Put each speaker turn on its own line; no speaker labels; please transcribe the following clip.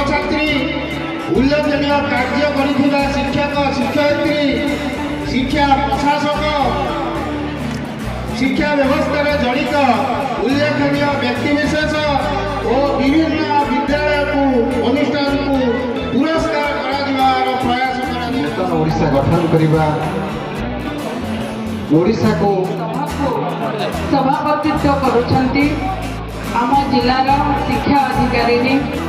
छात्रछात्री उल्लेखनीय कार्य करिथिबा शिक्षक शिक्षयित्री शिक्षा प्रशासक शिक्षा व्यवस्था रे जड़ित उल्लेखनीय व्यक्तिविशेष और विभिन्न विद्यालय को अनुष्ठान को पुरस्कार करार प्रयास
नूतन ओडिशा गठन करवा ओडिशा को
सभापतित्व करुछंती आम जिलार शिक्षा अधिकारी